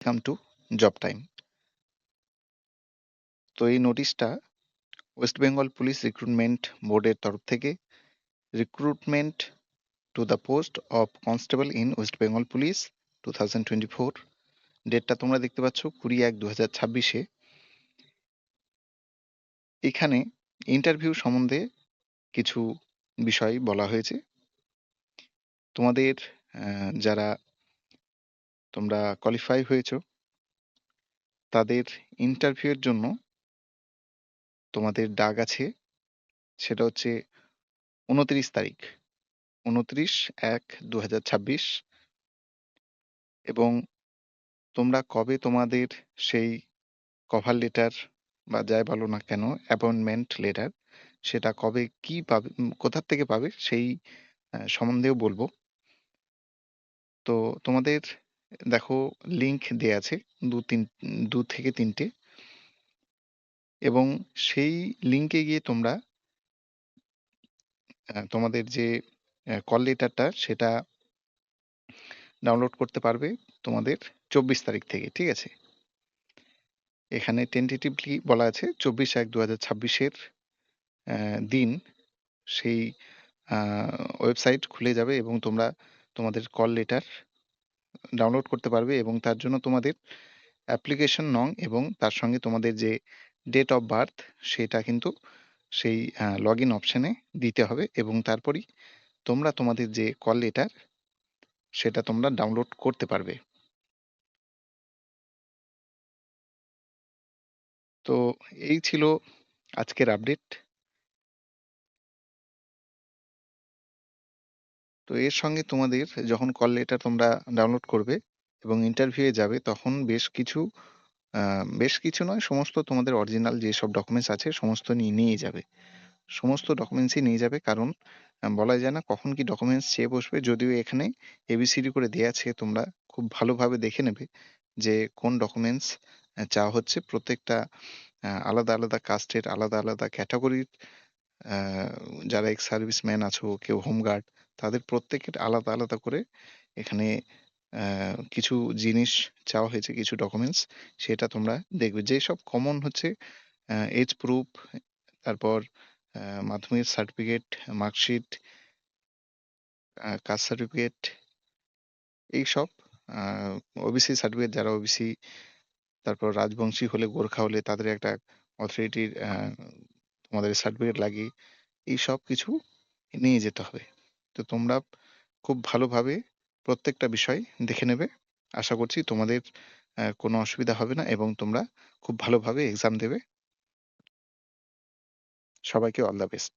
Welcome to job time. তো এই নোটিশটা ওয়েস্ট বেঙ্গল পুলিশ রিক্রুটমেন্ট বোর্ডের তরফ থেকে recruitment to the post of constable in West Bengal police 2024, ডেটটা তোমরা দেখতে পাচ্ছ 20/1/2026। এখানে ইন্টারভিউ সম্বন্ধে কিছু বিষয় বলা হয়েছে। তোমাদের যারা তোমরা কোয়ালিফাই হয়েছো তাদের ইন্টারভিউয়ের জন্য তোমাদের ডাক আছে, সেটা হচ্ছে 29 তারিখ, 29/1/2026। এবং তোমরা কবে তোমাদের সেই কভার লেটার বা যাই বলো না কেন অ্যাপয়েন্টমেন্ট লেটার, সেটা কবে কি পাবে, কোথার থেকে পাবে সেই সম্বন্ধেও বলবো। তো তোমাদের দেখো লিংক দেয়া আছে 2 থেকে 3টে, এবং সেই লিংকে গিয়ে তোমরা তোমাদের যে কল লেটারটা সেটা ডাউনলোড করতে পারবে তোমাদের 24 তারিখ থেকে, ঠিক আছে? এখানে টেন্টেটিভলি বলা আছে 24/1/2026 দিন সেই ওয়েবসাইট খুলে যাবে এবং তোমরা তোমাদের কল লেটার ডাউনলোড করতে পারবে, এবং তার জন্য তোমাদের অ্যাপ্লিকেশন নং এবং তার সঙ্গে তোমাদের যে ডেট অফ বার্থ সেটা কিন্তু সেই লগ ইন অপশানে দিতে হবে, এবং তারপরই তোমরা তোমাদের যে কল লেটার সেটা তোমরা ডাউনলোড করতে পারবে। তো এই ছিল আজকের আপডেট। তো এর সঙ্গে তোমাদের যখন কল লেটার তোমরা ডাউনলোড করবে এবং ইন্টারভিউয়ে যাবে তখন বেশ কিছু নয়, সমস্ত তোমাদের অরিজিনাল যেসব ডকুমেন্টস আছে সমস্ত নিয়ে যাবে, সমস্ত ডকুমেন্টসই নিয়ে যাবে। কারণ বলা যায় না কখন কি ডকুমেন্টস চেয়ে বসবে। যদিও এখানে এবিসিডি করে দেয়া আছে, তোমরা খুব ভালোভাবে দেখে নেবে যে কোন ডকুমেন্টস চাওয়া হচ্ছে। প্রত্যেকটা আলাদা আলাদা কাস্টের, আলাদা আলাদা ক্যাটাগরির যারা এক্স সার্ভিসম্যান আছো, কেউ হোমগার্ড, তাদের প্রত্যেকের আলাদা আলাদা করে এখানে কিছু জিনিস চাওয়া হয়েছে, কিছু ডকুমেন্টস, সেটা তোমরা দেখবে। যেসব কমন হচ্ছে এজ প্রুফ, তারপর মাধ্যমিক সার্টিফিকেট, মার্কশিট, কাস্ট সার্টিফিকেট, এইসব ওবিসি সার্টিফিকেট, যারা ওবিসি, তারপর রাজবংশী হলে, গোর্খা হলে তাদের একটা অথরিটির তোমাদের সার্টিফিকেট লাগে, এই সব কিছু নিয়ে যেতে হবে। তো তোমরা খুব ভালোভাবে প্রত্যেকটা বিষয় দেখে নেবে। আশা করছি তোমাদের কোনো অসুবিধা হবে না এবং তোমরা খুব ভালোভাবে এক্সাম দেবে। সবাইকে অল দ্য বেস্ট।